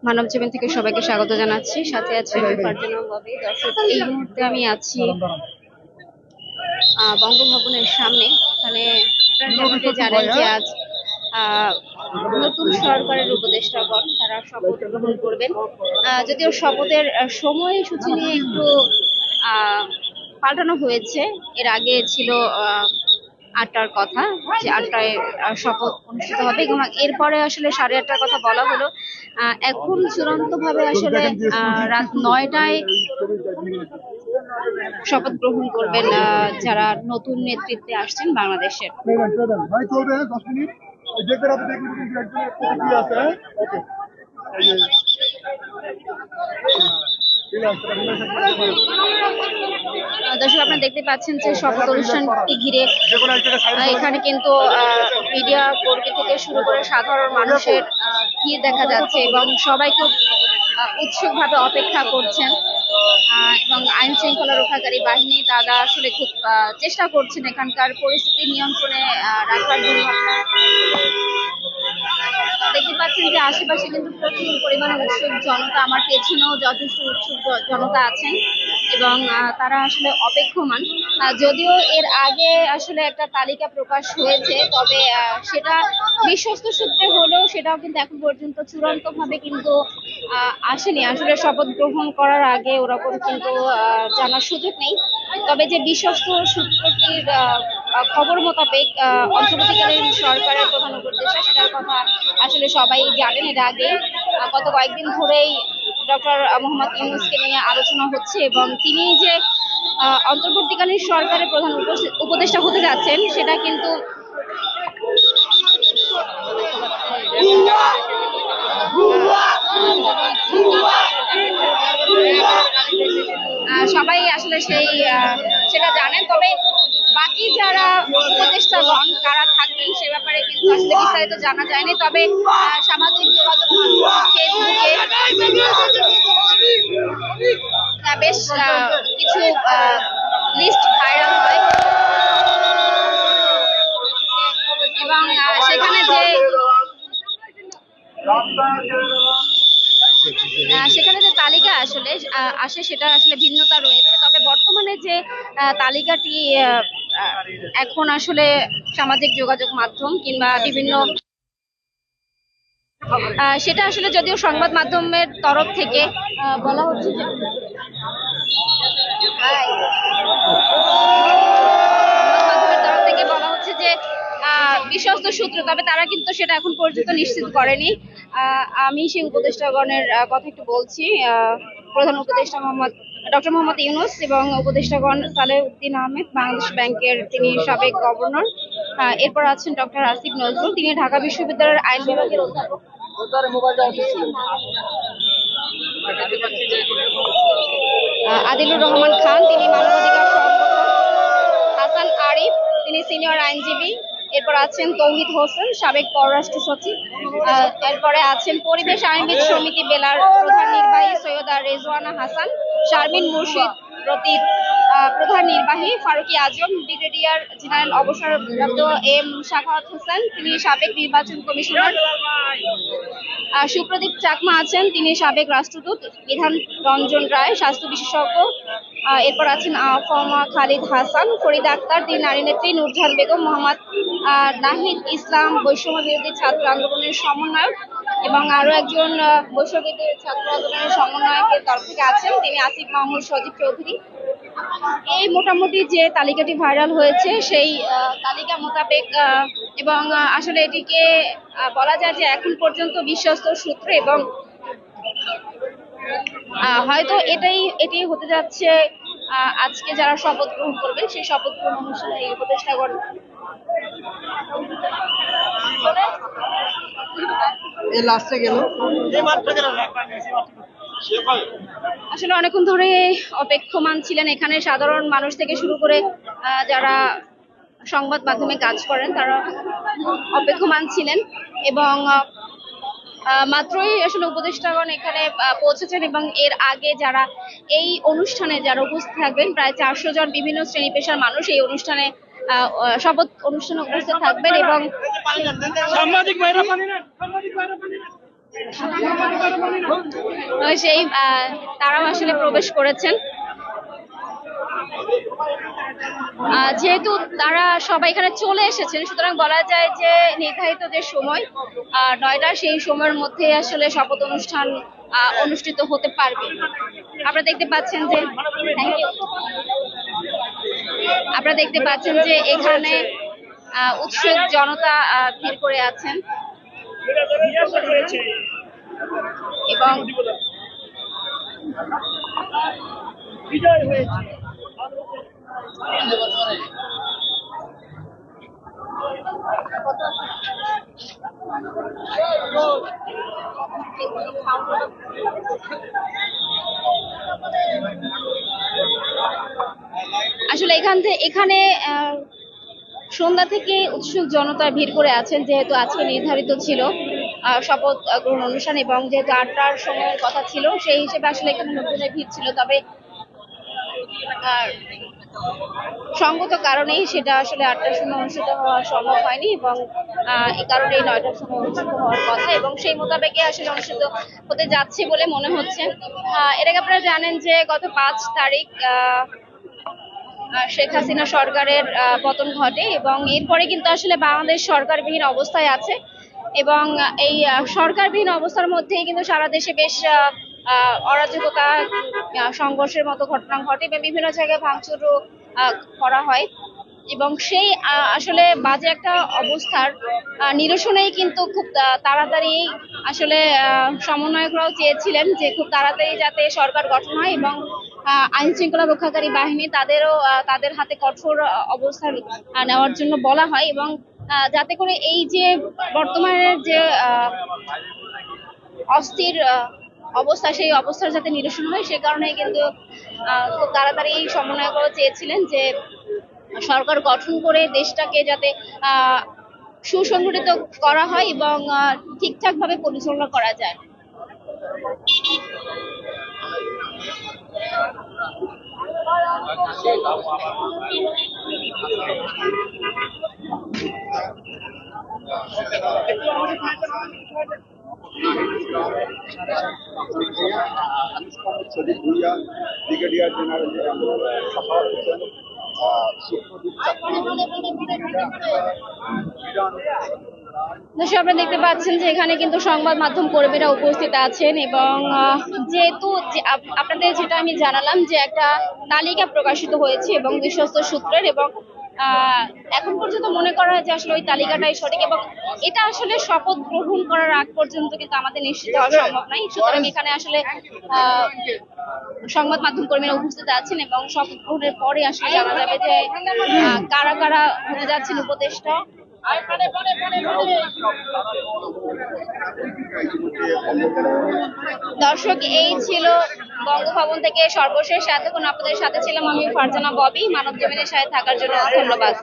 মানব জীবন থেকে সবাইকে স্বাগত জানাচ্ছি। সাথে আছে ফারজানা ববি। দর্শক, এই মুহূর্তে আমি আছি বঙ্গভবনের সামনে। এখানে যেমনটি জানেন যে আজ নতুন সরকারের উপদেষ্টাগণ তারা শপথ গ্রহণ করবেন। যদিও শপথের সময়সূচি নিয়ে একটু পাল্টানো হয়েছে। এর আগে ছিল 8টার কথা, যে 8টায় শপথ অনুষ্ঠিত হবে, এবং এরপরে আসলে 8:30টার কথা বলা হলো। এখন চূড়ান্ত ভাবে আসলে রাত 9টায় শপথ গ্রহণ করবেন যারা নতুন নেতৃত্বে আসছেন বাংলাদেশের। দর্শক, আপনারা দেখতে পাচ্ছেন যে শপথ অনুষ্ঠানটি ঘিরে এখানে কিন্তু মিডিয়া কর্মী থেকে শুরু করে সাধারণ মানুষের ভিড় দেখা যাচ্ছে, এবং সবাই খুব উৎসুকভাবে অপেক্ষা করছেন। এবং আইন শৃঙ্খলা রক্ষাকারী বাহিনী তারা আসলে খুব চেষ্টা করছেন এখানকার পরিস্থিতি নিয়ন্ত্রণে রাখার জন্য। দেখতে পাচ্ছেন যে আশেপাশে কিন্তু প্রচুর পরিমাণে উৎসুক জনতা, আমার পেছনেও যথেষ্ট উৎসুক জনতা আছেন, এবং তারা আসলে অপেক্ষমান। যদিও এর আগে আসলে একটা তালিকা প্রকাশ হয়েছে, তবে সেটা বিশ্বস্ত সূত্রে হলেও সেটাও কিন্তু এখন পর্যন্ত চূড়ান্ত ভাবে কিন্তু আসেনি। আসলে শপথ গ্রহণ করার আগে ওরকম কিন্তু জানার সুযোগ নেই। তবে যে বিশ্বস্ত সূত্রটির খবর মোতাবেক অন্তর্বর্তীকালীন সরকারের প্রধান উপদেষ্টা, সেটার কথা আসলে সবাই জানেন। এর আগে গত কয়েকদিন ধরেই ডক্টর মোহাম্মদ ইউনূসকে নিয়ে আলোচনা হচ্ছে, এবং তিনি যে অন্তর্বর্তীকালীন সরকারের প্রধান উপদেষ্টা হতে যাচ্ছেন সেটা কিন্তু সবাই আসলে সেটা জানেন। তবে বাকি যারা উপদেষ্টাগণ কারা থাকবেন সে ব্যাপারে কিন্তু আসলে বিস্তারিত জানা যায়নি। তবে সামাজিক যোগাযোগ ফেসবুকে বেশ কিছু লিস্ট ভাইরাল হয়, এবং সেখানে যে তালিকা আসলে আসে সেটা আসলে ভিন্নতা রয়েছে। তবে বর্তমানে যে তালিকাটি এখন আসলে সামাজিক যোগাযোগ মাধ্যম কিংবা বিভিন্ন সেটা আসলে যদিও সংবাদ মাধ্যমের তরফ থেকে বলা হচ্ছে যে বিশ্বস্ত সূত্র, তবে তারা কিন্তু সেটা এখন পর্যন্ত নিশ্চিত করেনি। আমি সেই উপদেষ্টাগণের কথা একটু বলছি। প্রধান উপদেষ্টা ডক্টর মোহাম্মদ ইউনূস এবং উপদেষ্টাগণ সালেউদ্দিন আহমেদ, বাংলাদেশ ব্যাংকের তিনি সাবেক গভর্নর। এরপর আছেন ডক্টর আসিফ নজরুল, তিনি ঢাকা বিশ্ববিদ্যালয়ের আইন বিভাগের অধ্যাপক। আদিলুর রহমান খান, তিনি মানবাধিকার সংগঠক। হাসান আরিফ, তিনি সিনিয়র আইনজীবী। এরপর আছেন তৌহিদ হোসেন, সাবেক পররাষ্ট্র সচিব। এরপরে আছেন পরিবেশ আইনবিদ সমিতি বেলার প্রধান নির্বাহী সৈয়দা রেজওয়ানা হাসান, শারমিন মুর্শিদ রতির প্রধান নির্বাহী, ফারুকি আজম, ব্রিগেডিয়ার জেনারেল অবসরপ্রাপ্ত এম সাখাওয়াত হোসেন, তিনি সাবেক নির্বাচন কমিশনার। সুপ্রদীপ চাকমা আছেন, তিনি সাবেক রাষ্ট্রদূত। বিধান রঞ্জন রায়, স্বাস্থ্য বিশেষজ্ঞ। এরপর আছেন আফমা খালিদ হাসান, ফরিদা আক্তার, তিনি নারী নেত্রী। নূরজাহান বেগম, মোহাম্মদ নাহিদ ইসলাম, বৈষম্য বিরোধী ছাত্র আন্দোলনের সমন্বয়ক, এবং আরো একজন বৈষম্য বিরোধী ছাত্র আন্দোলনের সমন্বয়কের তরফ থেকে আছেন, তিনি আসিফ মাহমুদ সজীব চৌধুরী। এই মোটামুটি যে তালিকাটি ভাইরাল হয়েছে সেই তালিকা মোতাবেক, এবং আসলে এটিকে বলা যায় যে এখন পর্যন্ত বিশ্বস্ত সূত্র, এবং হয়তো এটাই হতে যাচ্ছে আজকে যারা শপথ গ্রহণ করবেন সেই শপথ গ্রহণ অনুষ্ঠানে এই উপদেষ্টাগণ আসলে অনেকক্ষণ ধরে অপেক্ষমান ছিলেন। এখানে সাধারণ মানুষ থেকে শুরু করে যারা সংবাদ মাধ্যমে কাজ করেন তারা অপেক্ষমান ছিলেন, এবং মাত্রই আসলে উপদেষ্টাগণ এখানে পৌঁছেছেন, এবং এর আগে যারা এই অনুষ্ঠানে যারা উপস্থিত থাকবেন প্রায় 400 জন বিভিন্ন শ্রেণী পেশার মানুষ এই অনুষ্ঠানে শপথ অনুষ্ঠানে উপস্থিত থাকবেন এবং সেই তারাও আসলে প্রবেশ করেছেন। যেহেতু তারা সবাই এখানে চলে এসেছেন, সুতরাং বলা যায় যে নির্ধারিত যে সময় 9টা, সেই সময়ের মধ্যে আসলে শপথ অনুষ্ঠান অনুষ্ঠিত হতে পারবে। আপনারা দেখতে পাচ্ছেন যে এখানে উৎসুক জনতা ভিড় করে আছেন এবং আসলে এখানে সন্ধ্যা থেকে উৎসুক জনতা ভিড় করে আছেন, যেহেতু আজকে নির্ধারিত ছিল শপথ গ্রহণ অনুষ্ঠান এবং যেহেতু 8টার সময়ের কথা ছিল, সেই হিসেবে আসলে এখানে লোকজনের ভিড় ছিল। তবে সঙ্গত কারণেই সেটা আসলে 8টার সময় অনুষ্ঠিত হওয়া সম্ভব হয়নি এবং এই কারণে 9টার সময় অনুষ্ঠিত হওয়ার কথা এবং সেই মোতাবেকে আসলে অনুষ্ঠিত হতে যাচ্ছে বলে মনে হচ্ছে। এর আগে আপনারা জানেন যে গত 5 তারিখ শেখ হাসিনা সরকারের পতন ঘটে এবং এরপরে কিন্তু আসলে বাংলাদেশ সরকারবিহীন অবস্থায় আছে এবং এই সরকারবিহীন অবস্থার মধ্যেই কিন্তু সারা দেশে বেশ অরাজকতা, সংঘর্ষের মতো ঘটনা ঘটে এবং বিভিন্ন জায়গায় ভাঙচুরও করা হয় এবং সেই আসলে বাজে একটা অবস্থার নিরসনেই কিন্তু খুব তাড়াতাড়ি আসলে সমন্বয়করাও চেয়েছিলেন যে খুব তাড়াতাড়ি যাতে সরকার গঠন হয় এবং আইন শৃঙ্খলা রক্ষাকারী বাহিনী তাদের হাতে কঠোর অবস্থান নেওয়ার জন্য বলা হয় এবং যাতে করে এই যে বর্তমানের যে অস্থির অবস্থা, সেই অবস্থার যাতে নিরসন হয়, সে কারণে কিন্তু খুব তাড়াতাড়ি সমন্বয়করাও চেয়েছিলেন যে সরকার গঠন করে দেশটাকে যাতে সুসংগঠিত করা হয় এবং ঠিকঠাক ভাবে পরিচালনা করা যায়। ব্রিগেডিয়ার জেনারেল দর্শক, আপনারা দেখতে পাচ্ছেন যে এখানে কিন্তু সংবাদ মাধ্যম কর্মীরা উপস্থিত আছেন এবং যেহেতু আপনাদের যেটা আমি জানালাম যে একটা তালিকা প্রকাশিত হয়েছে এবং বিশ্বস্ত সূত্রের এবং এখন পর্যন্ত মনে করা হয় যে আসলে ওই তালিকাটাই সঠিক এবং এটা আসলে শপথ গ্রহণ করার আগ পর্যন্ত কিন্তু আমাদের নিশ্চিত হওয়া সম্ভব নয়। সুতরাং এখানে আসলে সংবাদ মাধ্যম কর্মীরা উপস্থিত আছেন এবং শপথ গ্রহণের পরে আসলে জানা যাবে যে কারা কারা হতে যাচ্ছেন উপদেষ্টা। দর্শক, এই ছিল বঙ্গভবন থেকে সর্বশেষ। এতক্ষণ আপনাদের সাথে ছিলাম আমি ফারজানা ববি। মানব জমিনের সাথে থাকার জন্য ধন্যবাদ।